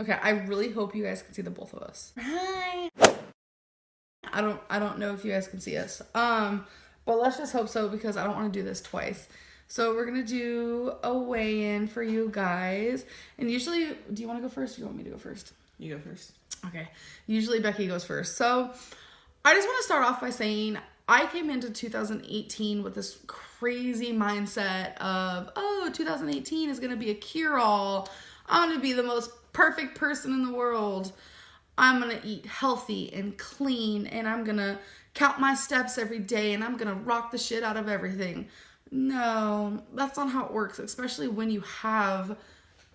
Okay, I really hope you guys can see the both of us. Hi. I don't know if you guys can see us. But let's just hope so because I don't want to do this twice. So we're gonna do a weigh-in for you guys. And usually, do you want to go first or do you want me to go first? You go first. Okay. Usually Becky goes first. So I just want to start off by saying I came into 2018 with this crazy mindset of, oh, 2018 is gonna be a cure-all. I'm gonna be the most perfect person in the world. I'm gonna eat healthy and clean, and I'm gonna count my steps every day, and I'm gonna rock the shit out of everything. No, that's not how it works, especially when you have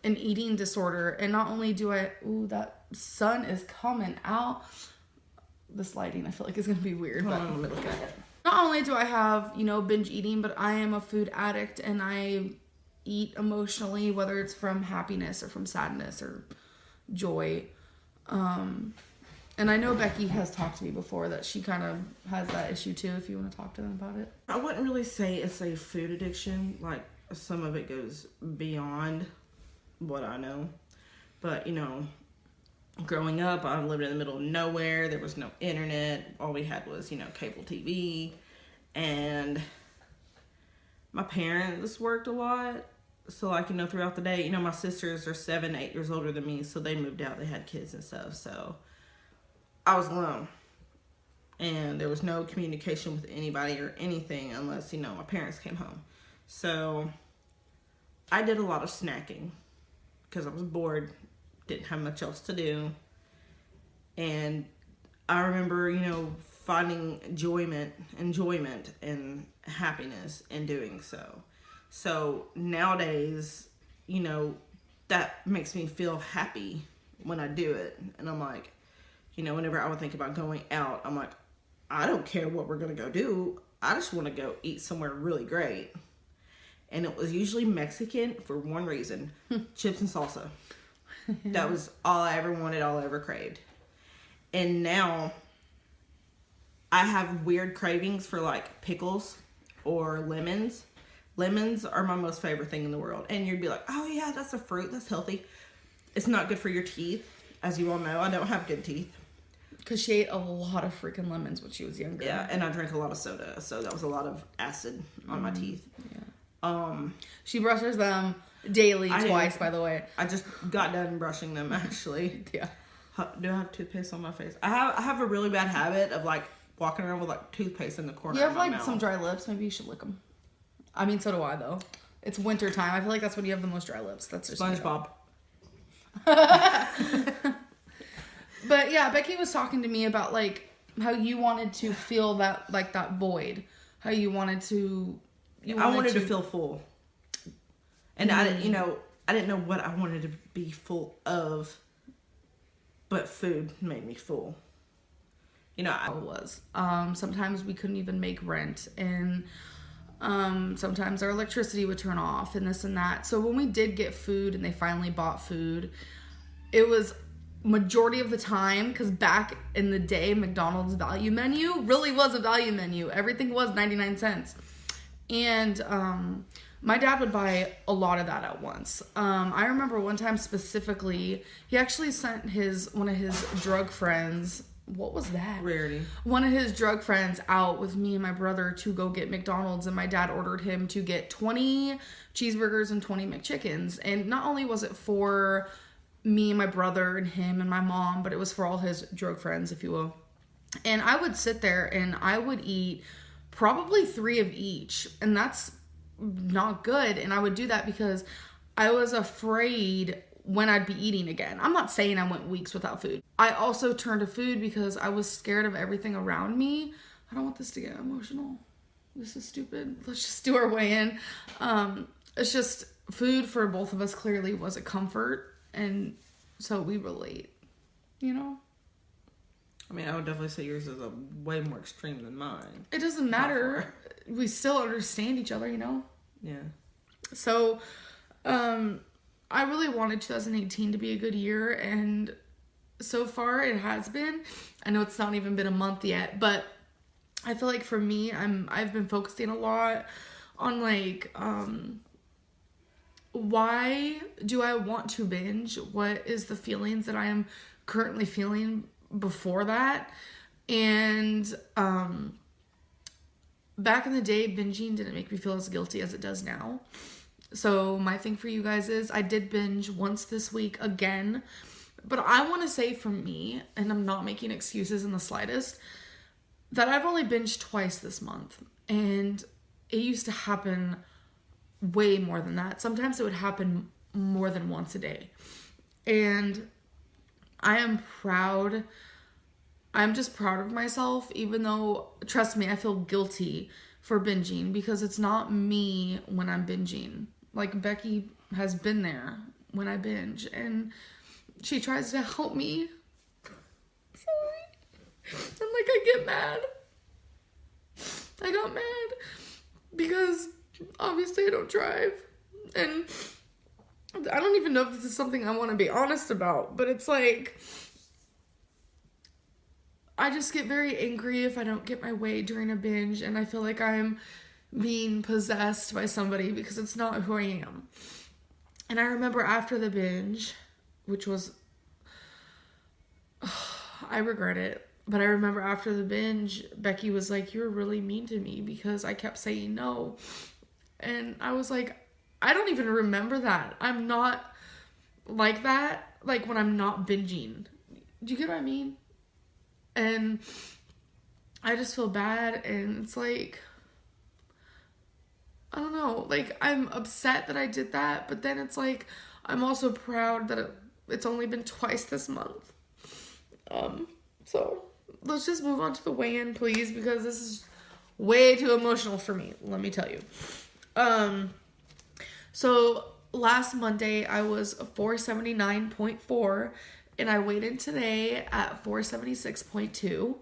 an eating disorder. And not only do I, ooh, that sun is coming out. This lighting, I feel like, is gonna be weird. Hold but on, let me look at it. Not only do I have, binge eating, but I am a food addict, and I eat emotionally, whether it's from happiness or from sadness or joy. And I know Becky has talked to me before that she kind of has that issue too, if you want to talk to them about it. I wouldn't really say it's a food addiction. Like, some of it goes beyond what I know. But, growing up, I lived in the middle of nowhere. There was no internet. All we had was, cable TV. And my parents worked a lot. So, throughout the day, my sisters are 7, 8 years older than me. So, they moved out. They had kids and stuff. So, I was alone. And there was no communication with anybody or anything unless, my parents came home. So, I did a lot of snacking because I was bored. Didn't have much else to do. And I remember, finding enjoyment and happiness in doing so. So nowadays, that makes me feel happy when I do it. And I'm like, whenever I would think about going out, I'm like, I don't care what we're going to go do. I just want to go eat somewhere really great. And it was usually Mexican for one reason, chips and salsa. That was all I ever wanted, all I ever craved. And now I have weird cravings for pickles or lemons. Lemons are my most favorite thing in the world. And you'd be like, oh yeah, that's a fruit, that's healthy. It's not good for your teeth. As you all know, I don't have good teeth. Because she ate a lot of freaking lemons when she was younger. Yeah, and I drank a lot of soda. So that was a lot of acid on my teeth. Yeah. She brushes them daily, twice, by the way. I just got done brushing them, actually. Yeah. Do I have toothpaste on my face? I have a really bad habit of walking around with toothpaste in the corner of my mouth. Some dry lips. Maybe you should lick them. I mean, so do I, though. It's winter time. I feel like that's when you have the most dry lips. That's just SpongeBob. But yeah, Becky was talking to me about how you wanted to feel that that void. How you wanted to. I wanted to feel full. And I didn't know what I wanted to be full of, but food made me full. I was. Sometimes we couldn't even make rent, and sometimes our electricity would turn off, and this and that. So when we did get food, and they finally bought food, it was majority of the time, because back in the day, McDonald's value menu really was a value menu. Everything was 99 cents. And my dad would buy a lot of that at once. I remember one time specifically, he actually sent one of his drug friends. What was that? Rarity. One of his drug friends out with me and my brother to go get McDonald's, and my dad ordered him to get 20 cheeseburgers and 20 McChickens. And not only was it for me and my brother and him and my mom, but it was for all his drug friends, if you will. And I would sit there and I would eat probably 3 of each, and that's not good. And I would do that because I was afraid when I'd be eating again. I'm not saying I went weeks without food. I also turned to food because I was scared of everything around me. I don't want this to get emotional. This is stupid. Let's just do our way in. It's just food for both of us clearly was a comfort, and so we relate, I mean, I would definitely say yours is a way more extreme than mine. It doesn't matter. We still understand each other, Yeah. So, I really wanted 2018 to be a good year, and so far it has been. I know it's not even been a month yet, but I feel like for me, I've been focusing a lot on why do I want to binge? What is the feelings that I am currently feeling before that? And back in the day, binging didn't make me feel as guilty as it does now. So my thing for you guys is I did binge once this week again. But I want to say for me, and I'm not making excuses in the slightest, that I've only binged twice this month. And it used to happen way more than that. Sometimes it would happen more than once a day. And I am proud. I'm just proud of myself, even though, trust me, I feel guilty for binging because it's not me when I'm binging. Like, Becky has been there when I binge, and she tries to help me. Sorry. And, like, I get mad. I got mad because obviously I don't drive. And I don't even know if this is something I want to be honest about, but it's like, I just get very angry if I don't get my way during a binge, and I feel like I'm being possessed by somebody because it's not who I am. And I remember after the binge, which was, I regret it, but I remember after the binge, Becky was like, "You were really mean to me because I kept saying no." And I was like, I don't even remember that. I'm not like that, like when I'm not binging. Do you get what I mean? And I just feel bad, and it's like, I don't know, like, I'm upset that I did that, but then it's like, I'm also proud that it's only been twice this month. So let's just move on to the weigh-in, please, because this is way too emotional for me, let me tell you. So last Monday I was 479.4, and I weighed in today at 476.2.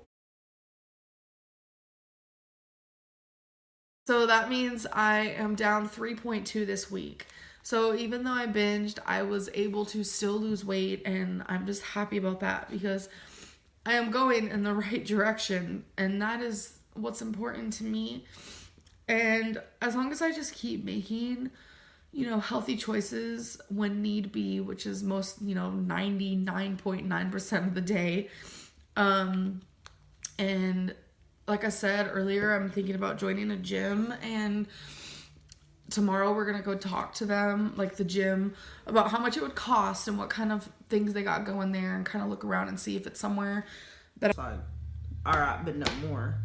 So that means I am down 3.2 this week. So even though I binged, I was able to still lose weight, and I'm just happy about that because I am going in the right direction, and that is what's important to me. And as long as I just keep making, healthy choices when need be, which is most, 99.9% of the day. And like I said earlier, I'm thinking about joining a gym, and tomorrow we're going to go talk to them, like the gym, about how much it would cost and what kind of things they got going there, and kind of look around and see if it's somewhere that all right, but no more.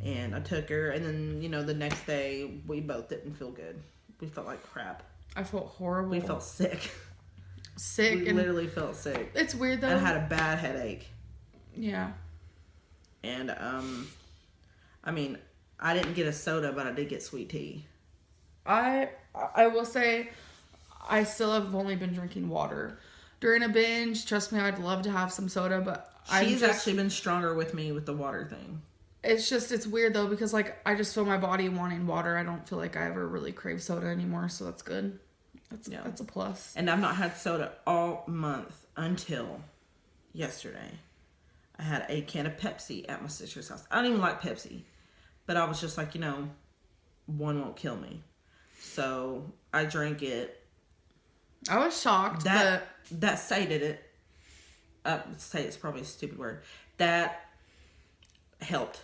And I took her, and then, the next day we both didn't feel good. We felt like crap. I felt horrible. We felt sick. We literally felt sick. It's weird though. And I had a bad headache. Yeah. And, I mean, I didn't get a soda, but I did get sweet tea. I will say, I still have only been drinking water. During a binge, trust me, I'd love to have some soda, but She's actually been stronger with me with the water thing. It's weird though, because like, I just feel my body wanting water. I don't feel like I ever really crave soda anymore, so that's good. That's a plus. And I've not had soda all month until yesterday. I had a can of Pepsi at my sister's house. I don't even like Pepsi, but I was just like, one won't kill me. So I drank it. I was shocked that sated it. Say it's probably a stupid word. That helped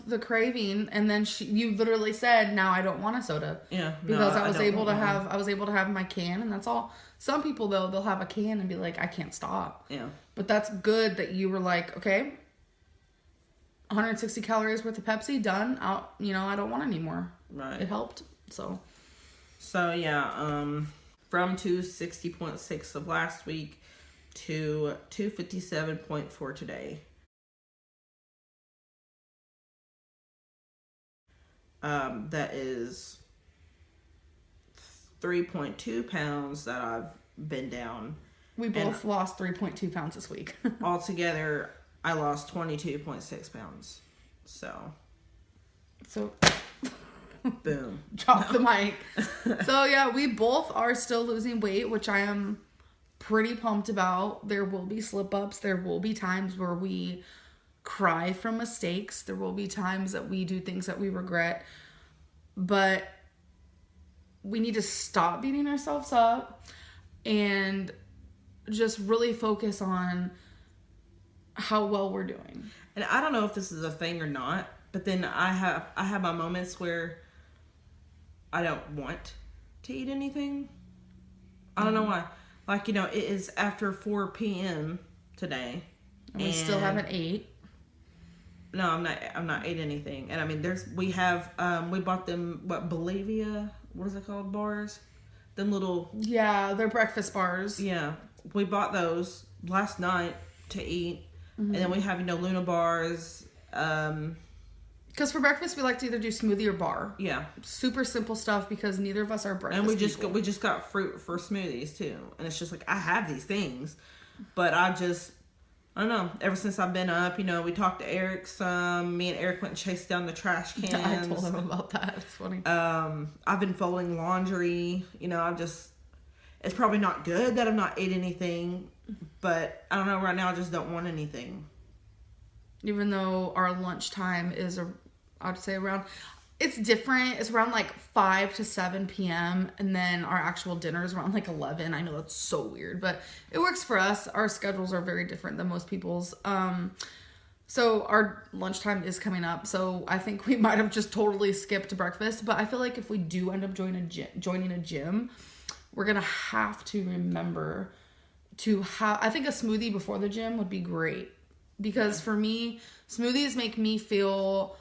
the craving, and then you literally said, "Now I don't want a soda." Yeah, because I was able to have my can, and that's all. Some people though, they'll have a can and be like, "I can't stop." Yeah, but that's good that you were like, "Okay, 160 calories worth of Pepsi done. Out, I don't want any more." Right. It helped. So yeah, from 260.6 of last week to 257.4 today. That is 3.2 pounds that I've been down. We both lost 3.2 pounds this week. Altogether, I lost 22.6 pounds. So boom. Drop the mic. So yeah, we both are still losing weight, which I am pretty pumped about. There will be slip-ups. There will be times where we cry from mistakes. There will be times that we do things that we regret. But we need to stop beating ourselves up and just really focus on how well we're doing. And I don't know if this is a thing or not, but then I have my moments where I don't want to eat anything. I don't know why. Like, you know, it is after 4 p.m. today. And we still haven't ate. No, I'm not ate anything. And I mean, we bought them, Bolivia, what is it called, bars? Them little... Yeah, they're breakfast bars. Yeah. We bought those last night to eat. And then we have, you know, Luna bars. Because for breakfast, we like to either do smoothie or bar. Yeah. Super simple stuff because neither of us are breakfast And we just got fruit for smoothies, too. And it's just like, I have these things. But I don't know. Ever since I've been up, you know, we talked to Eric some. Me and Eric went and chased down the trash cans. I told him about that. It's funny. I've been folding laundry. You know, it's probably not good that I've not ate anything. But I don't know, right now I just don't want anything. Even though our lunchtime is, I'd say around, it's different. It's around like 5 to 7 p.m. And then our actual dinner is around like 11. I know that's so weird, but it works for us. Our schedules are very different than most people's. So our lunchtime is coming up. So I think we might have just totally skipped breakfast. But I feel like if we do end up joining a gym, we're going to have to remember to have, I think a smoothie before the gym would be great. Because for me, smoothies make me feel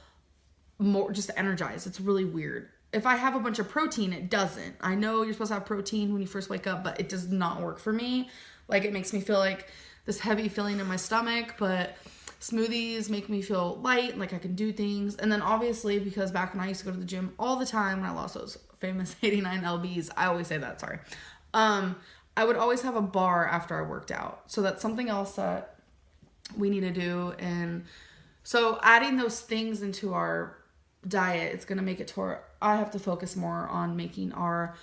more just energized. It's really weird. If I have a bunch of protein, it doesn't. I know you're supposed to have protein when you first wake up, but it does not work for me. Like, it makes me feel like this heavy feeling in my stomach, but smoothies make me feel light, like I can do things. And then obviously, because back when I used to go to the gym all the time when I lost those famous 89 lbs, I always say that, sorry. I would always have a bar after I worked out. So that's something else that we need to do. And so adding those things into our diet, it's going to make it to where I have to focus more on making our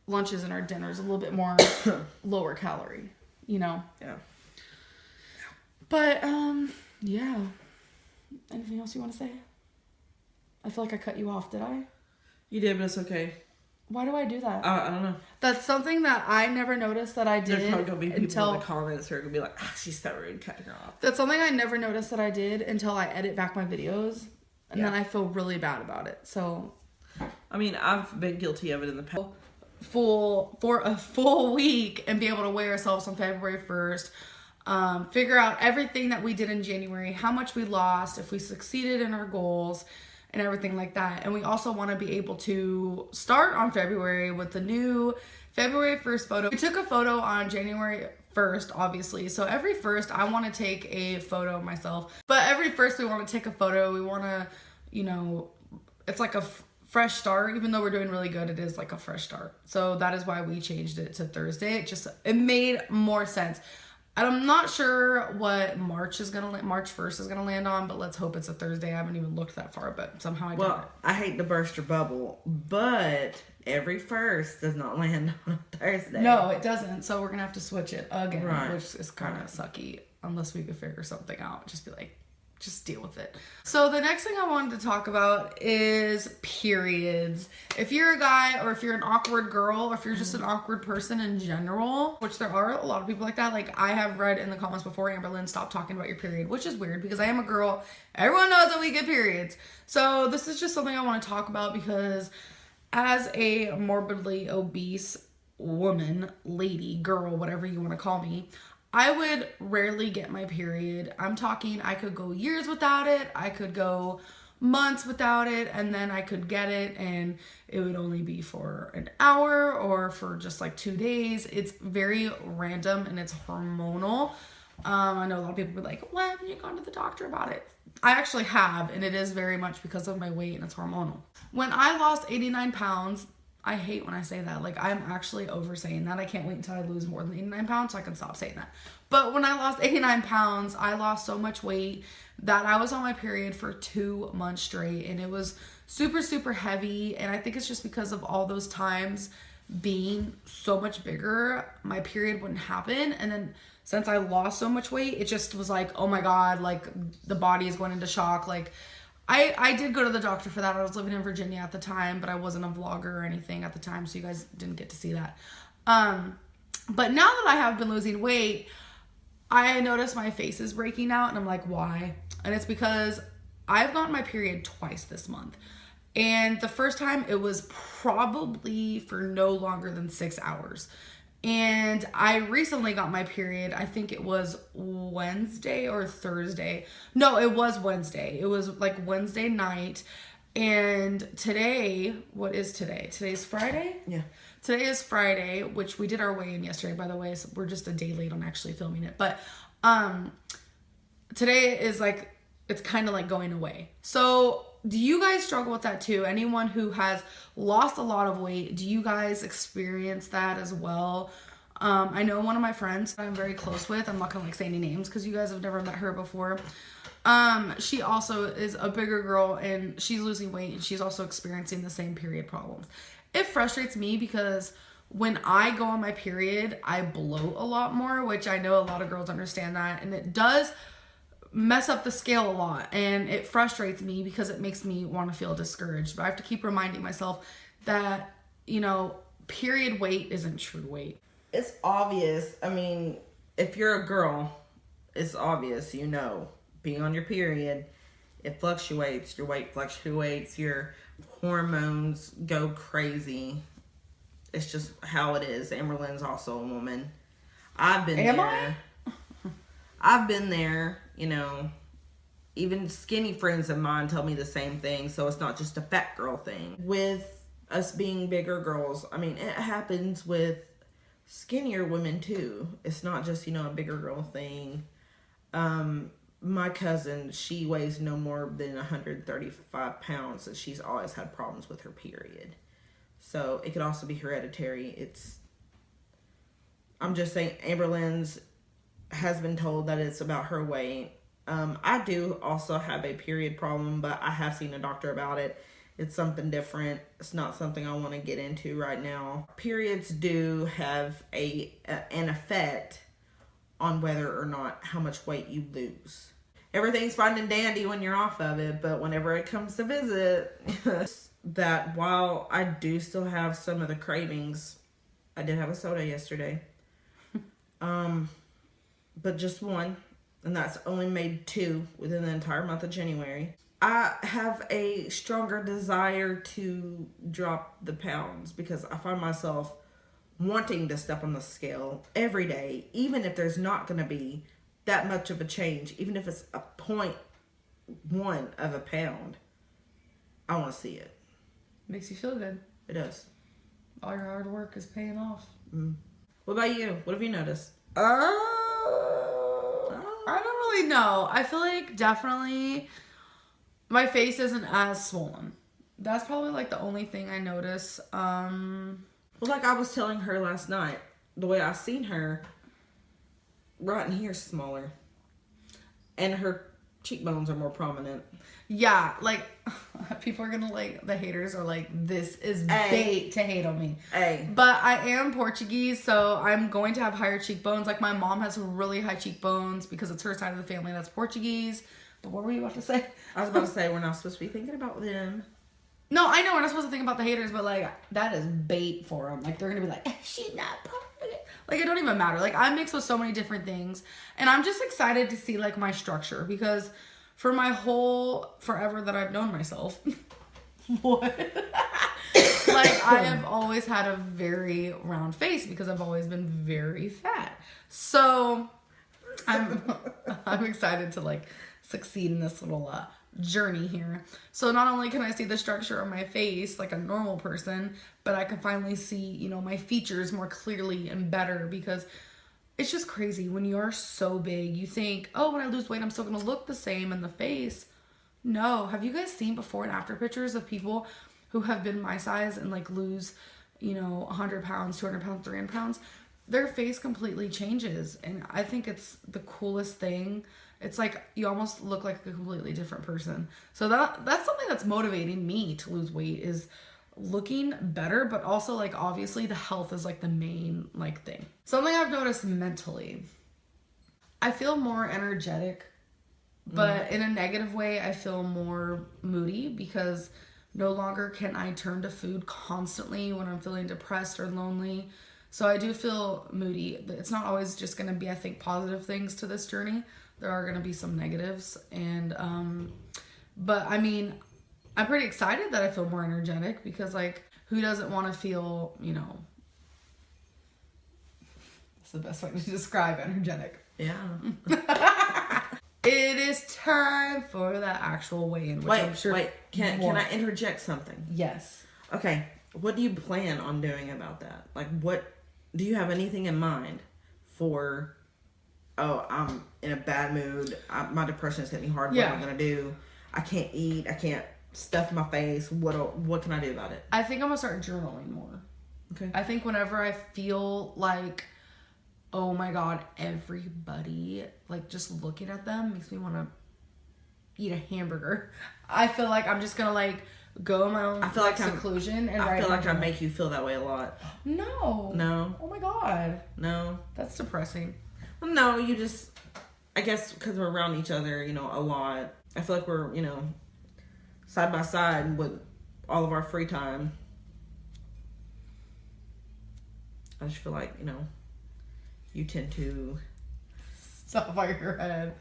lunches and our dinners a little bit more lower calorie, you know? Yeah. But, yeah. Anything else you want to say? I feel like I cut you off, did I? You did, but it's okay. Why do I do that? I don't know. That's something that I never noticed that I did. There's probably going to be people in the comments who are going to be like, she's so rude, cutting her off. That's something I never noticed that I did until I edit back my videos. And then I feel really bad about it. So, I mean, I've been guilty of it in the past. For a full week and be able to weigh ourselves on February 1st. Figure out everything that we did in January, how much we lost, if we succeeded in our goals, and everything like that. And we also want to be able to start on February with the new February 1st photo. We took a photo on January 1st, obviously. So every 1st, I want to take a photo of myself. But every 1st, we want to take a photo. We want to, you know, it's like a fresh start. Even though we're doing really good, it is like a fresh start. So that is why we changed it to Thursday. It made more sense. I'm not sure what March 1st is gonna land on, but let's hope it's a Thursday. I haven't even looked that far, but somehow I did. Well, I hate to burst your bubble, but every 1st does not land on a Thursday. No, it doesn't. So we're gonna have to switch it again, right, which is kind of sucky unless we could figure something out. Just be like, just deal with it. So the next thing I wanted to talk about is periods. If you're a guy or if you're an awkward girl or if you're just an awkward person in general, which there are a lot of people like that. Like I have read in the comments before, Amberlynn, stop talking about your period, which is weird because I am a girl. Everyone knows that we get periods. So this is just something I want to talk about because as a morbidly obese woman, lady, girl, whatever you want to call me, I would rarely get my period. I'm talking I could go years without it. I could go months without it, and then I could get it and it would only be for an hour or for just like 2 days. It's very random and it's hormonal. I know a lot of people be like, why haven't you gone to the doctor about it? I actually have, and it is very much because of my weight and it's hormonal. When I lost 89 pounds, I hate when I say that. Like, I'm actually over saying that. I can't wait until I lose more than 89 pounds so I can stop saying that. But when I lost 89 pounds, I lost so much weight that I was on my period for 2 months straight. And it was super, super heavy. And I think it's just because of all those times being so much bigger, my period wouldn't happen. And then since I lost so much weight, it just was like, oh my God, like the body is going into shock. Like, I did go to the doctor for that. I was living in Virginia at the time, but I wasn't a vlogger or anything at the time, so you guys didn't get to see that. But now that I have been losing weight, I notice my face is breaking out, and I'm like, why? And it's because I've gotten my period twice this month. And the first time it was probably for no longer than 6 hours. And I recently got my period. I think it was Wednesday or Thursday. No, it was Wednesday. It was like Wednesday night. And today, what is today? Today's Friday? Yeah. Today is Friday, which we did our weigh-in yesterday, by the way. So we're just a day late on actually filming it. But today is like, it's kind of like going away. So do you guys struggle with that too? Anyone who has lost a lot of weight, do you guys experience that as well? I know one of my friends that I'm very close with, I'm not gonna like say any names because you guys have never met her before. She also is a bigger girl and she's losing weight and she's also experiencing the same period problems. It frustrates me because when I go on my period, I bloat a lot more, which I know a lot of girls understand that, and it does mess up the scale a lot, and it frustrates me because it makes me want to feel discouraged. But I have to keep reminding myself that, you know, period weight isn't true weight. It's obvious. I mean, if you're a girl, it's obvious, you know, being on your period, it fluctuates, your weight fluctuates, your hormones go crazy. It's just how it is. Amberlynn's also a woman. I've been there. I've been there, you know. Even skinny friends of mine tell me the same thing, so it's not just a fat girl thing. With us being bigger girls, I mean, it happens with skinnier women too. It's not just, you know, a bigger girl thing. My cousin, she weighs no more than 135 pounds, and she's always had problems with her period. So it could also be hereditary. I'm just saying, Amberlynn's has been told that it's about her weight. I do also have a period problem, but I have seen a doctor about it. It's something different. It's not something I want to get into right now. Periods do have an effect on whether or not how much weight you lose. Everything's fine and dandy when you're off of it, but whenever it comes to visit, that while I do still have some of the cravings, I did have a soda yesterday. But just one, and that's only made 2 within the entire month of January. I have a stronger desire to drop the pounds because I find myself wanting to step on the scale every day, even if there's not going to be that much of a change, even if it's a 0.1 of a pound. I want to see it. Makes you feel good. It does. All your hard work is paying off. What about you? What have you noticed? I don't really know. I feel like definitely my face isn't as swollen. That's probably like the only thing I notice. Well, like I was telling her last night, the way I seen her, right in here's smaller. And her cheekbones are more prominent. Yeah, like people are gonna like, the haters are like, this is bait to hate on me. But I am Portuguese, so I'm going to have higher cheekbones. Like my mom has really high cheekbones because it's her side of the family that's Portuguese. But what were you about to say? I was about to say we're not supposed to be thinking about them. No, I know we're not supposed to think about the haters, but like that is bait for them. Like they're gonna be like, she's not Portuguese. Like it don't even matter. Like I'm mixed with so many different things, and I'm just excited to see like my structure because for my whole forever that I've known myself, what? Like I have always had a very round face because I've always been very fat. So I'm excited to like succeed in this little journey here. So not only can I see the structure of my face like a normal person, but I can finally see, you know, my features more clearly and better because it's just crazy when you're so big. You think, oh, when I lose weight, I'm still gonna look the same in the face. No. Have you guys seen before and after pictures of people who have been my size and like lose, you know, 100 pounds, 200 pounds, 300 pounds? Their face completely changes. And I think it's the coolest thing. It's like you almost look like a completely different person. So that's something that's motivating me to lose weight is looking better, but also like obviously the health is like the main like thing. Something I've noticed mentally, I feel more energetic But in a negative way, I feel more moody because no longer can I turn to food constantly when I'm feeling depressed or lonely. So I do feel moody. It's not always just going to be, I think, positive things to this journey. There are going to be some negatives. And, but I mean, I'm pretty excited that I feel more energetic because, like, who doesn't want to feel, you know, that's the best way to describe energetic. Yeah. It is time for the actual weigh-in, which I'm sure. Wait, can I interject something? Yes. Okay, what do you plan on doing about that? Like, what do you have anything in mind for? Oh, I'm in a bad mood. My depression is hitting me hard. What am I gonna do? I can't eat. I can't stuff my face. What can I do about it? I think I'm gonna start journaling more. Okay. I think whenever I feel like, oh my god, everybody, like, just looking at them makes me want to eat a hamburger. I feel like I'm just gonna, like, go in my own seclusion and I feel like I make you feel that way a lot. No. Oh my god. No. That's depressing. Well, no, you just, I guess because we're around each other, you know, a lot. I feel like we're, you know, side by side with all of our free time. I just feel like, you know, you tend to Stop by your head.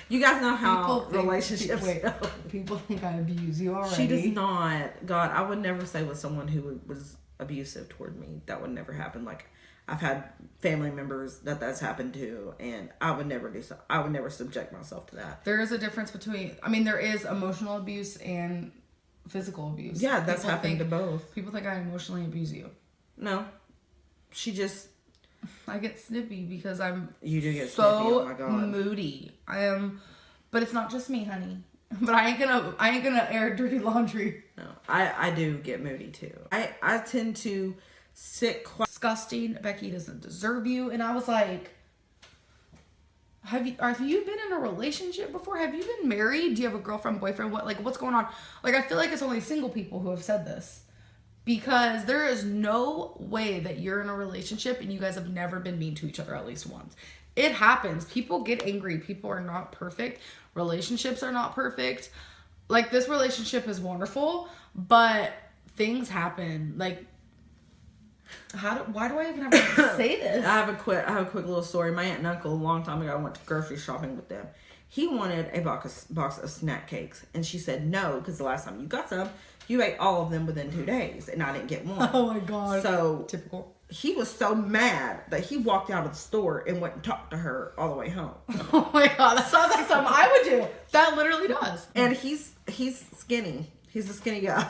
You guys know how relationships go. People think I abuse you already. She does not. God, I would never say with someone who was abusive toward me. That would never happen. Like, I've had family members that's happened to, and I would never do so. I would never subject myself to that. There is a difference between, I mean, there is emotional abuse and physical abuse. Yeah, that's happened to both. People think I emotionally abuse you. No. She just... I get snippy because you do get so snippy. Oh my God. moody. I am, but it's not just me, honey. But I ain't gonna air dirty laundry. No, I do get moody too. I tend to sit quiet. Disgusting. Becky doesn't deserve you. And I was like, have you been in a relationship before? Have you been married? Do you have a girlfriend, boyfriend? What's going on? Like, I feel like it's only single people who have said this. Because there is no way that you're in a relationship and you guys have never been mean to each other at least once. It happens. People get angry. People are not perfect. Relationships are not perfect. Like, this relationship is wonderful, but things happen. Like, why do I even have to say this? I have a quick little story. My aunt and uncle, a long time ago, I went to grocery shopping with them. He wanted a box of snack cakes, and she said no, because the last time you got some, you ate all of them within 2 days, and I didn't get one. Oh my God. So typical. He was so mad that he walked out of the store and went and talked to her all the way home. Oh my God, that sounds like something I would do. That literally does. And he's skinny. He's a skinny guy.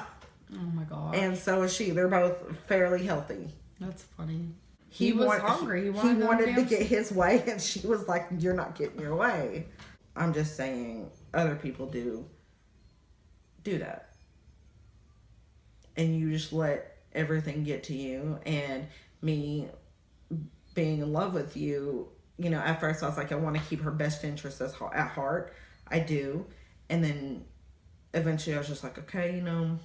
Oh my God. And so is she. They're both fairly healthy. That's funny. He was hungry. He wanted to get his way, and she was like, "You're not getting your way." I'm just saying, other people do that. And you just let everything get to you. And me being in love with you, you know, at first I was like, I want to keep her best interests at heart. I do. And then eventually I was just like, okay, you know,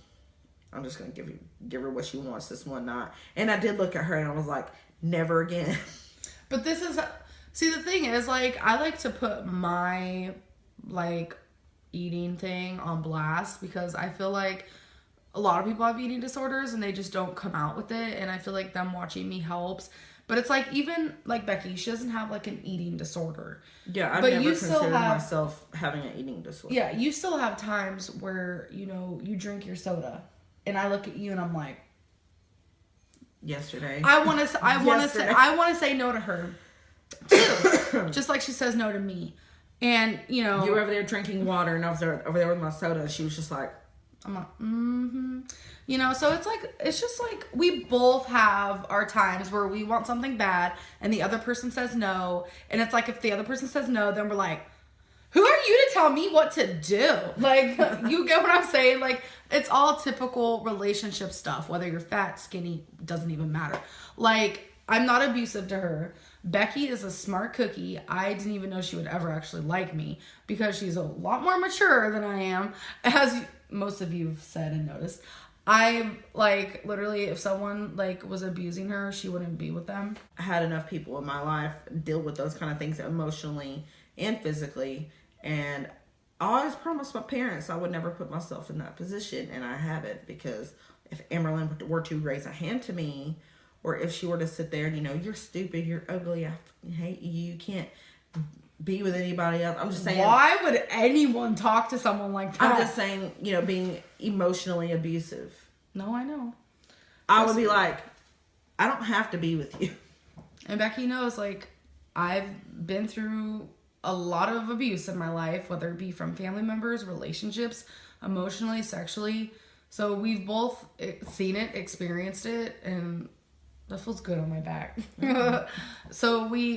I'm just going to give her what she wants, this one not. And I did look at her and I was like, never again. But this is, see, the thing is, like, I like to put my, like, eating thing on blast because I feel like a lot of people have eating disorders and they just don't come out with it, and I feel like them watching me helps. But it's like, even like Becky, she doesn't have like an eating disorder. Yeah, I've never considered myself having an eating disorder. Yeah, you still have times where, you know, you drink your soda and I look at you and I'm like, yesterday. I want to say no to her too. Just like she says no to me. And, you know, you were over there drinking water and I was over there with my soda, and she was just like, I'm like, you know, so it's just like we both have our times where we want something bad and the other person says no. And it's like, if the other person says no, then we're like, who are you to tell me what to do? Like, you get what I'm saying? Like, it's all typical relationship stuff, whether you're fat, skinny, doesn't even matter. Like, I'm not abusive to her. Becky is a smart cookie. I didn't even know she would ever actually like me because she's a lot more mature than I am, as most of you have said and noticed. I, like, literally, if someone, like, was abusing her, she wouldn't be with them. I had enough people in my life deal with those kind of things emotionally and physically. And I always promised my parents I would never put myself in that position, and I haven't, because if Amberlynn were to raise a hand to me, or if she were to sit there and, you know, you're stupid, you're ugly, I hate you, you can't be with anybody else. I'm just saying. Why would anyone talk to someone like that? I'm just saying, you know, being emotionally abusive. No, I know. I would be like, I don't have to be with you. And Becky knows, like, I've been through a lot of abuse in my life, whether it be from family members, relationships, emotionally, sexually. So we've both seen it, experienced it, and that feels good on my back. So we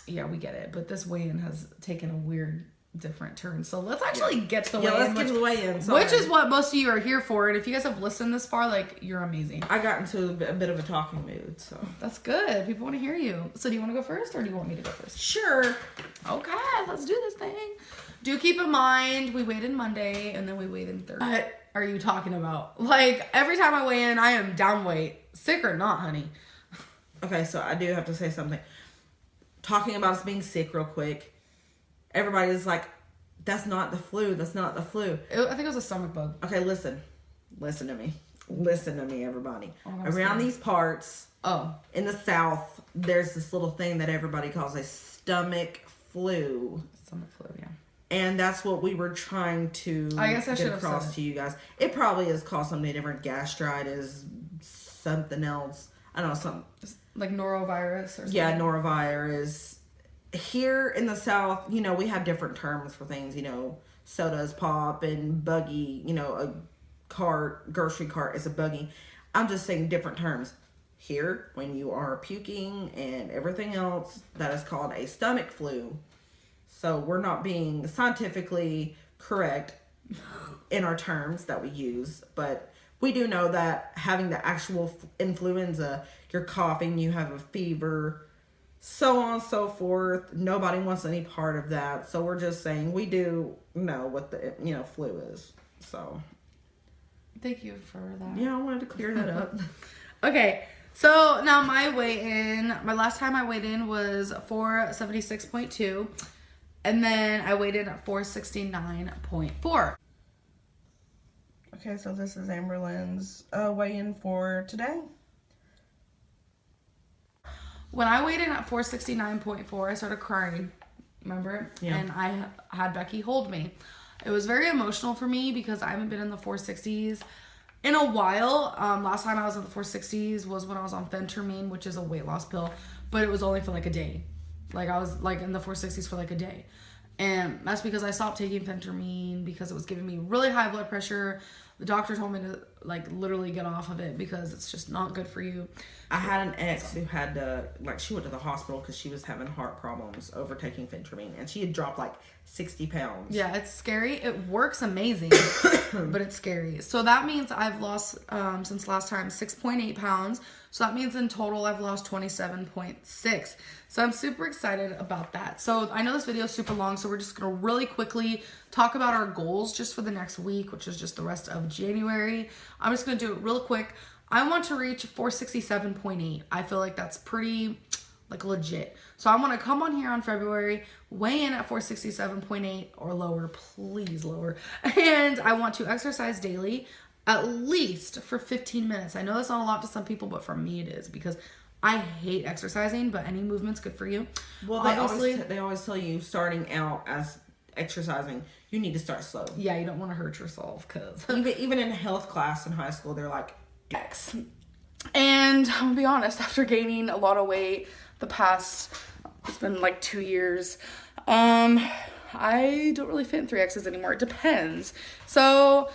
get it. But this weigh-in has taken a weird, different turn. So let's actually get to the weigh-in. Let's get to the weigh-in. Which is what most of you are here for. And if you guys have listened this far, like, you're amazing. I got into a bit of a talking mood, so. That's good. People want to hear you. So do you want to go first, or do you want me to go first? Sure. Okay, let's do this thing. Do keep in mind, we weighed in Monday, and then we weighed in Thursday. What are you talking about? Like, every time I weigh in, I am down weight. Sick or not, honey. Okay, so I do have to say something. Talking about us being sick real quick. Everybody's like, that's not the flu. That's not the flu. I think it was a stomach bug. Okay, listen. Listen to me. Listen to me, everybody. Oh, Around these parts, Oh. in the South, there's this little thing that everybody calls a stomach flu. Stomach flu, yeah. And that's what we were trying to get across to you guys. It probably is called something different. Gastritis, something else. I don't know, something. Like norovirus or something? Yeah, norovirus. Here in the South, you know, we have different terms for things. You know, sodas pop and buggy. You know, a grocery cart is a buggy. I'm just saying different terms. Here, when you are puking and everything else, that is called a stomach flu. So we're not being scientifically correct in our terms that we use, but we do know that having the actual influenza, you're coughing, you have a fever, so on and so forth. Nobody wants any part of that. So we're just saying we do know what the, you know, flu is. So thank you for that. Yeah, I wanted to clear that up. Okay. So now my last time I weighed in was 476.2. And then I weighed in at 469.4. Okay, so this is Amberlynn's weigh-in for today. When I weighed in at 469.4, I started crying. Remember? Yeah. And I had Becky hold me. It was very emotional for me because I haven't been in the 460s in a while. Last time I was in the 460s was when I was on phentermine, which is a weight loss pill, but it was only for like a day. Like, I was like in the 460s for like a day. And that's because I stopped taking phentermine because it was giving me really high blood pressure. The doctor told me to, like, literally get off of it because it's just not good for you. I had an ex who had to, like, she went to the hospital because she was having heart problems over taking phentermine. And she had dropped, like, 60 pounds. Yeah, it's scary. It works amazing, but it's scary. So that means I've lost, since last time, 6.8 pounds. So that means in total I've lost 27.6. So I'm super excited about that. So I know this video is super long, so we're just going to really quickly talk about our goals just for the next week, which is just the rest of January. I'm just going to do it real quick. I want to reach 467.8. I feel like that's pretty, like, legit. So I want to come on here on February, weigh in at 467.8 or lower, please lower. And I want to exercise daily at least for 15 minutes. I know that's not a lot to some people, but for me it is because I hate exercising, but any movement's good for you. Well, they always tell you starting out as exercising, you need to start slow. Yeah, you don't want to hurt yourself because even in health class in high school, they're like, X. And I'm gonna be honest, after gaining a lot of weight the past, it's been like 2 years, I don't really fit in 3Xs anymore. It depends. So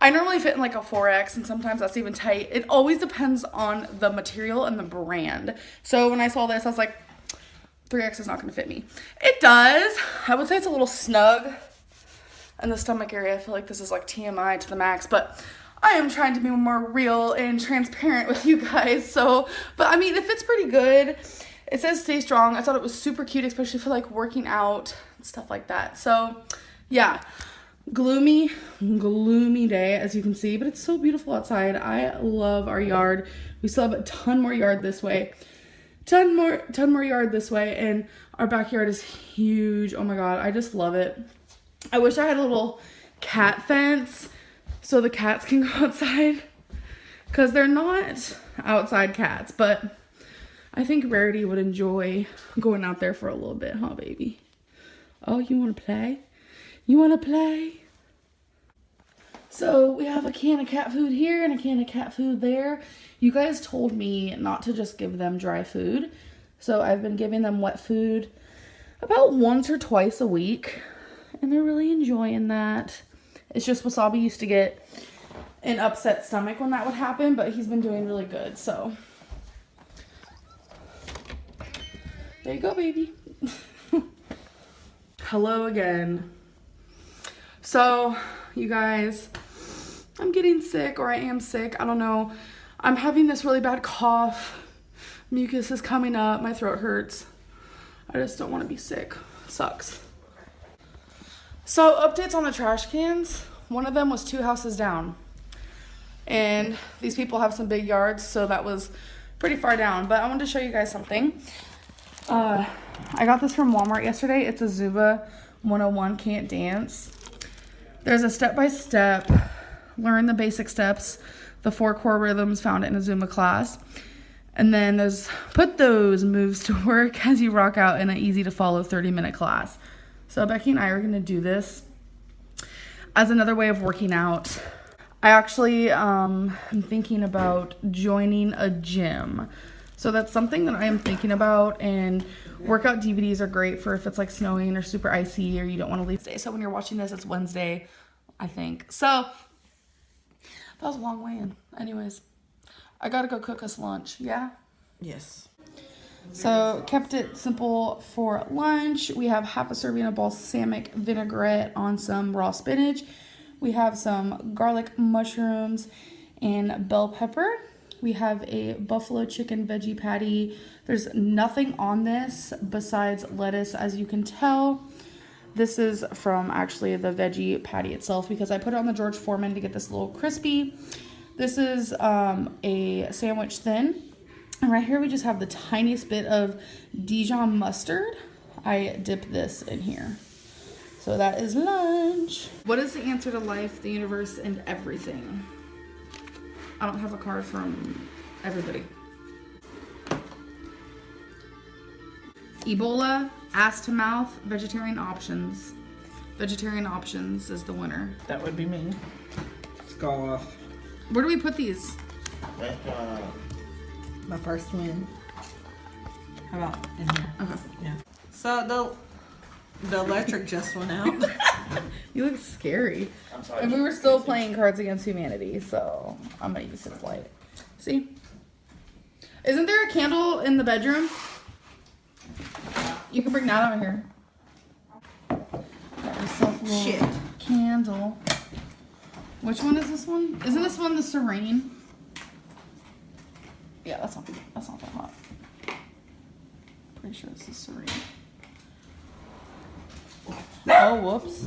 I normally fit in like a 4X, and sometimes that's even tight. It always depends on the material and the brand. So when I saw this, I was like, 3X is not gonna fit me. It does. I would say it's a little snug in the stomach area. I feel like this is like TMI to the max, but I am trying to be more real and transparent with you guys. So, but I mean, it fits pretty good. It says stay strong. I thought it was super cute, especially for like working out and stuff like that. So yeah, gloomy day, as you can see, but it's so beautiful outside. I love our yard. We still have a ton more yard this way ton more yard this way, and our backyard is huge. Oh my god, I just love it. I wish I had a little cat fence so the cats can go outside, because they're not outside cats, but I think Rarity would enjoy going out there for a little bit, huh, baby? Oh, you want to play? You want to play? So we have a can of cat food here and a can of cat food there. You guys told me not to just give them dry food, so I've been giving them wet food about once or twice a week, and they're really enjoying that. It's just Wasabi used to get an upset stomach when that would happen, but he's been doing really good, so there you go, baby. Hello again. So, you guys, I'm getting sick, or I am sick. I don't know. I'm having this really bad cough. Mucus is coming up. My throat hurts. I just don't want to be sick. Sucks. So, updates on the trash cans. One of them was 2 houses down. And these people have some big yards, so that was pretty far down. But I wanted to show you guys something. I got this from Walmart yesterday. It's a Zumba 101 Can't Dance. There's a step-by-step, learn the basic steps, the 4 core rhythms found in a Zumba class. And then there's put those moves to work as you rock out in an easy-to-follow 30-minute class. So Becky and I are going to do this as another way of working out. I actually am thinking about joining a gym. So that's something that I am thinking about, and workout DVDs are great for if it's like snowing or super icy or you don't want to leave today. So when you're watching this, it's Wednesday, I think. So that was a long way in. Anyways, I gotta go cook us lunch. Yeah? Yes. So kept it simple for lunch. We have half a serving of balsamic vinaigrette on some raw spinach. We have some garlic mushrooms and bell pepper. We have a buffalo chicken veggie patty. There's nothing on this besides lettuce, as you can tell. This is from actually the veggie patty itself, because I put it on the George Foreman to get this a little crispy. This is a sandwich thin. And right here we just have the tiniest bit of Dijon mustard. I dip this in here. So that is lunch. What is the answer to life, the universe, and everything? I don't have a card from everybody. Ebola, ass to mouth, vegetarian options. Vegetarian options is the winner. That would be me. Scoff. Where do we put these? My first win. How about in here? Okay. Yeah. So the electric just went out. You look scary. I'm sorry. And we were still playing Cards Against Humanity, so I'm gonna use this light. See? Isn't there a candle in the bedroom? You can bring that over here. Got yourself a little Shit. candle. Which one is this one? Isn't this one the Serene? Yeah, that's not that hot. Pretty sure this is Serene. Oh, whoops.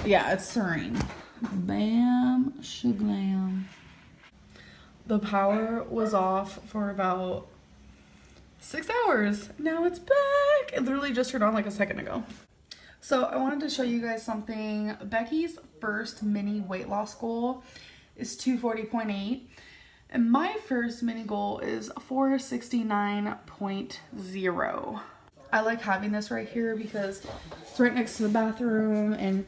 Yeah, it's Serene. Bam, shaglam. The power was off for about 6 hours. Now it's back. It literally just turned on like a second ago. So I wanted to show you guys something. Becky's first mini weight loss goal is 240.8. And my first mini goal is 469.0. I like having this right here because it's right next to the bathroom and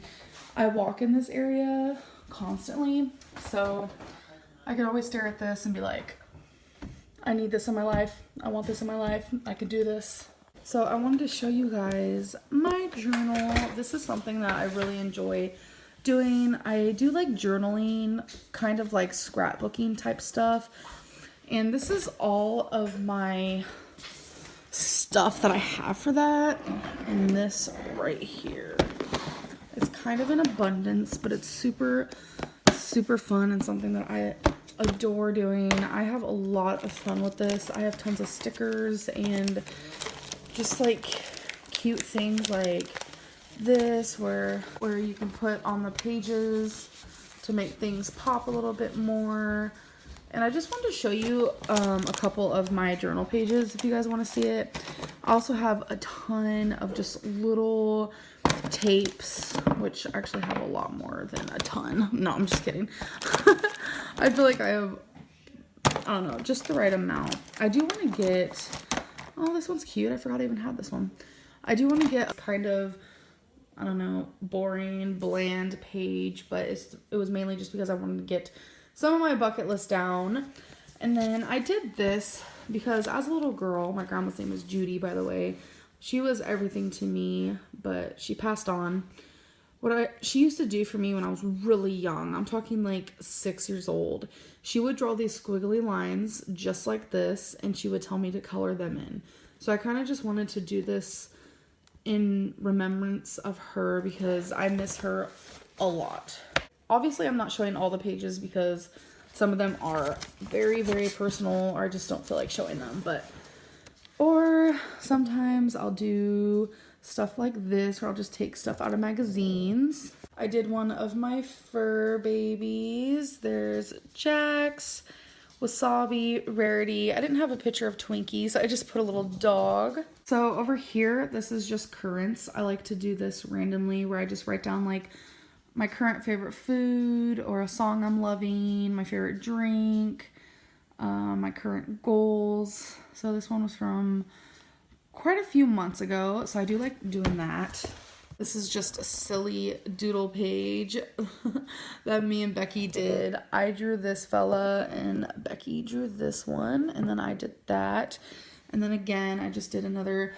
I walk in this area constantly. So I can always stare at this and be like, I need this in my life. I want this in my life. I can do this. So I wanted to show you guys my journal. This is something that I really enjoy doing. I do like journaling, kind of like scrapbooking type stuff. And this is all of my stuff that I have for that. And this right here. It's kind of in abundance, but it's super, super fun and something that I adore doing. I have a lot of fun with this. I have tons of stickers and just like cute things like this where you can put on the pages to make things pop a little bit more. And I just wanted to show you a couple of my journal pages if you guys want to see it. I also have a ton of just little tapes, which actually have a lot more than a ton. No, I'm just kidding. I feel like I have, I don't know, just the right amount. I do want to get, oh, this one's cute. I forgot I even had this one. I do want to get kind of, I don't know, boring, bland page, but it was mainly just because I wanted to get some of my bucket list down. And then I did this because as a little girl, my grandma's name is Judy, by the way. She was everything to me, but she passed on. She used to do for me when I was really young, I'm talking like 6 years old, she would draw these squiggly lines just like this, and she would tell me to color them in. So I kind of just wanted to do this in remembrance of her because I miss her a lot. Obviously, I'm not showing all the pages because some of them are very, very personal, or I just don't feel like showing them. Or sometimes I'll do stuff like this, where I'll just take stuff out of magazines. I did one of my fur babies. There's Jax, Wasabi, Rarity. I didn't have a picture of Twinkie, so I just put a little dog. So over here, this is just currents. I like to do this randomly, where I just write down like my current favorite food, or a song I'm loving, my favorite drink, my current goals. So this one was from quite a few months ago, so I do like doing that. This is just a silly doodle page that me and Becky did. I drew this fella and Becky drew this one, and then I did that. And then again, I just did another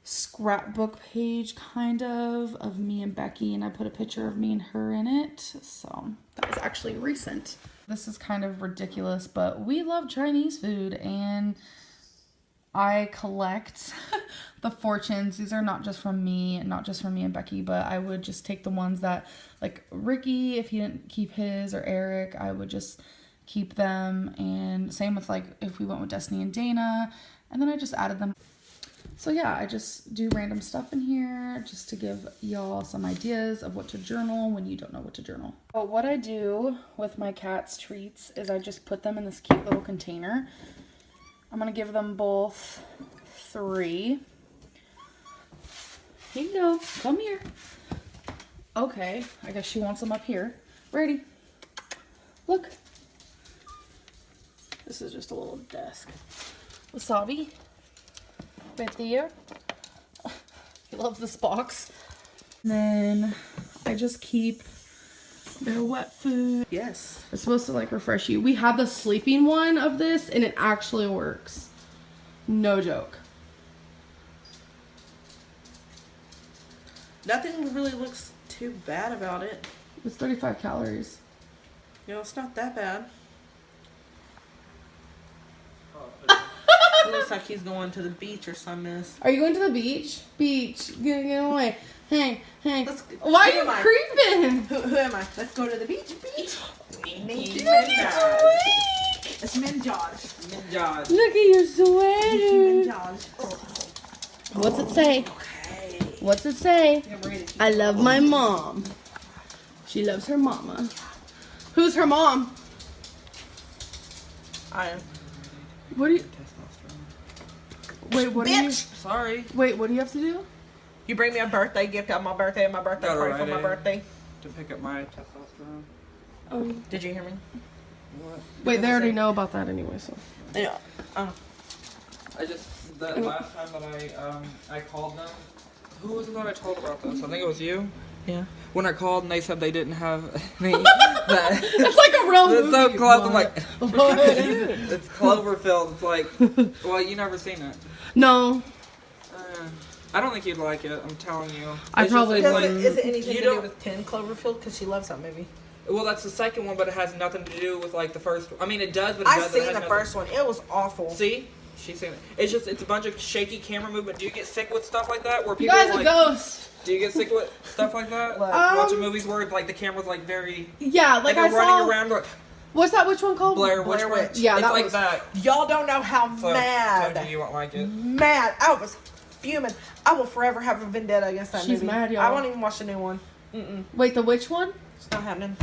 scrapbook page kind of me and Becky, and I put a picture of me and her in it. So that was actually recent. This is kind of ridiculous, but we love Chinese food, and I collect the fortunes. These are not just from me and Becky, but I would just take the ones that, like Ricky, if he didn't keep his, or Eric, I would just keep them. And same with like if we went with Destiny and Dana, and then I just added them. So yeah, I just do random stuff in here just to give y'all some ideas of what to journal when you don't know what to journal. But what I do with my cat's treats is I just put them in this cute little container. I'm going to give them both 3. Here you go. Come here. Okay, I guess she wants them up here. Ready? Look. This is just a little desk. Wasabi. Right there. He loves this box. And then I just keep their wet food. Yes. It's supposed to like refresh you. We have the sleeping one of this, and it actually works. No joke. Nothing really looks too bad about it. It's 35 calories. You know, it's not that bad. It looks like he's going to the beach or some mess. Are you going to the beach? Beach. Get away. Hey. Let's, Why are you creeping? Who am I? Let's go to the beach. It's Minjaj. Look at your sweater. Oh. What's it say? Okay. What's it say? I love my mom. She loves her mama. Who's her mom? I am. What do you... Wait, what do you... Sorry. Wait, what do you have to do? You bring me a birthday gift on my birthday and my birthday Got it party for right my in. birthday. To pick up my testosterone. Oh. Did you hear me? What? Wait, they already know about that anyway, so... Yeah. I just, that last time that I called them, who was it that I told about this? I think it was you. Yeah. When I called and they said they didn't have any, that, It's like a real it's so movie. close, I'm like, What? it's Cloverfield. It's like, well, you never seen it. No. I don't think you'd like it, I'm telling you. I It's probably just, wouldn't. Is it anything You to do don't- with 10 Cloverfield? Because she loves that movie. Well, that's the second one, but it has nothing to do with like the first one. I mean, it does, but it I doesn't. seen It has the nothing- first one. It was awful. See? She's seen it. It's just, it's a bunch of shaky camera movement. Do you get sick with stuff like that? Where You people guys are a like, ghost. do you get sick with stuff like that? What? Watching movies where like the camera's like very, Yeah, like they're I saw... running around like What's that? Which one called? Blair Witch. Witch. Yeah, it's that like was- that. Y'all don't know how So, mad. told you won't like it. Mad. I was fuming. I will forever have a vendetta against that She's movie. mad, y'all. I won't even watch the new one. Wait, the which one? It's not happening.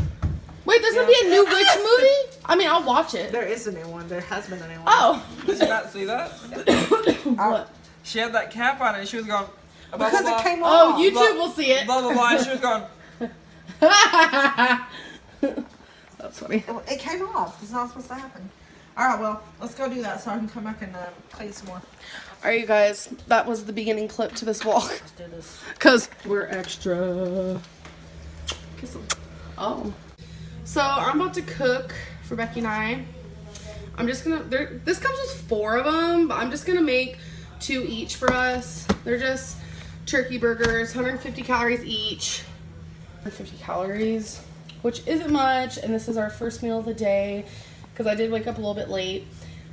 Wait, there's gonna be a new witch movie? I mean, I'll watch it. There is a new one. There has been a new one. Oh. Did you not see that? What? She had that cap on and she was going, blah, blah, Because blah, it came Oh, off. YouTube will see it. blah, blah, blah, and she was going, That's funny. It came off. It's not supposed to happen. All right, well, let's go do that so I can come back and play some more. Alright, you guys, that was the beginning clip to this vlog. Let's do this. Because we're extra. Kiss them. Oh. So, I'm about to cook for Becky and I. I'm just gonna, this comes with 4 of them, but I'm just gonna make 2 each for us. They're just turkey burgers, 150 calories each. 150 calories, which isn't much, and this is our first meal of the day because I did wake up a little bit late.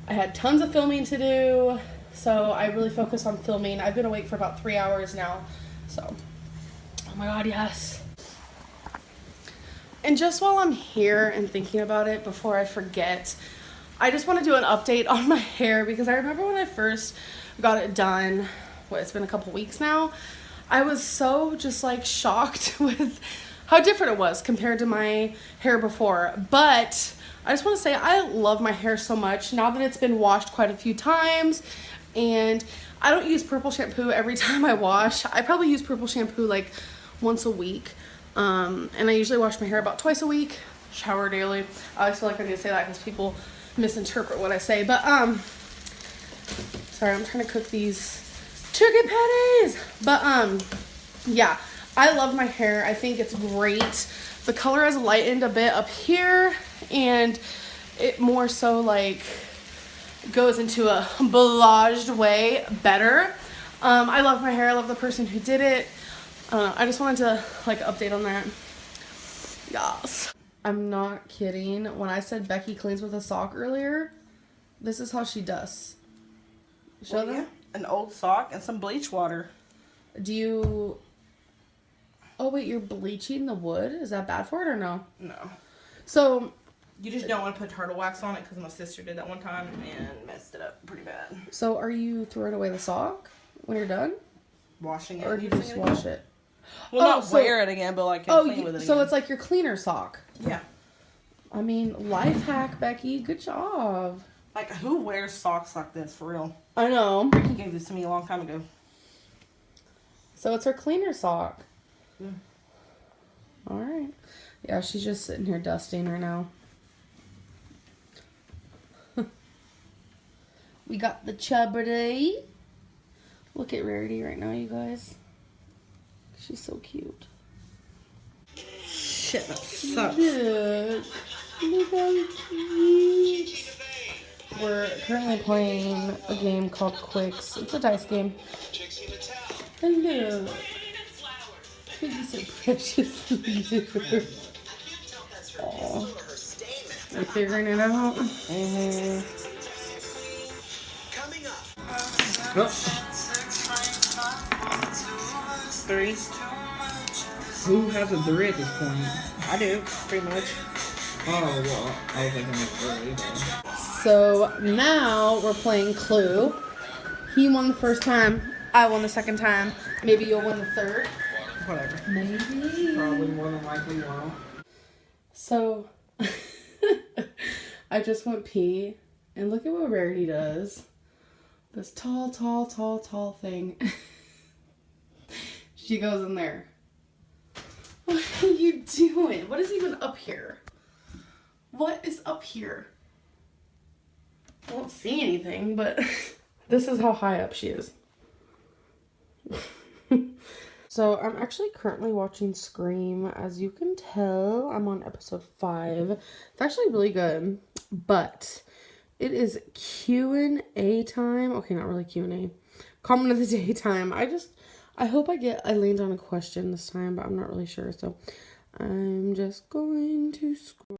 I had tons of filming to do, so I really focused on filming. I've been awake for about 3 hours now, so oh my god, yes. And just while I'm here and thinking about it before I forget, I just want to do an update on my hair because I remember when I first got it done, it's been a couple weeks now, I was so just like shocked with how different it was compared to my hair before. But I just want to say I love my hair so much now that it's been washed quite a few times, and I don't use purple shampoo every time I wash. I probably use purple shampoo like once a week, and I usually wash my hair about twice a week, shower daily. I always feel like I need to say that because people misinterpret what I say, but sorry, I'm trying to cook these chicken patties, but yeah, I love my hair. I think it's great. The color has lightened a bit up here, and it more so like goes into a blaged way better. I love my hair. I love the person who did it. I just wanted to like update on that. Yes. I'm not kidding. When I said Becky cleans with a sock earlier, this is how she does. Show them? An old sock and some bleach water. Do you... Oh, wait, you're bleaching the wood? Is that bad for it or no? No. So... You just don't want to put turtle wax on it because my sister did that one time and messed it up pretty bad. So are you throwing away the sock when you're done? Washing it. Or do you just wash it? Well, not wear it again, but like clean with it so again. it's like your cleaner sock. Yeah. I mean, life hack, Becky. Good job. Like, who wears socks like this, for real? I know. Ricky gave this to me a long time ago. So it's her cleaner sock. Yeah. Alright. Yeah, she's just sitting here dusting right now. We got the chubby. Look at Rarity right now, you guys. She's so cute. Shit, that sucks. Look how cute. We're currently playing a game called Quicks. It's a dice game. Hello. You're so precious. Aww. We're figuring it out. nope. 3. Who has a 3 at this point? I do, pretty much. Oh, well, I was thinking like early, though. So now we're playing Clue. He won the first time. I won the second time. Maybe you'll win the third. Whatever. Maybe. Probably more than likely won't. So I just went pee, and look at what Rarity does. This tall thing. She goes in there. What are you doing? What is even up here? What is up here? I don't see anything, but this is how high up she is. So I'm actually currently watching Scream. As you can tell, I'm on episode 5. It's actually really good, but it is Q&A time. Okay, not really Q&A. Comment of the day time. I hope I land on a question this time, but I'm not really sure. So I'm just going to scroll.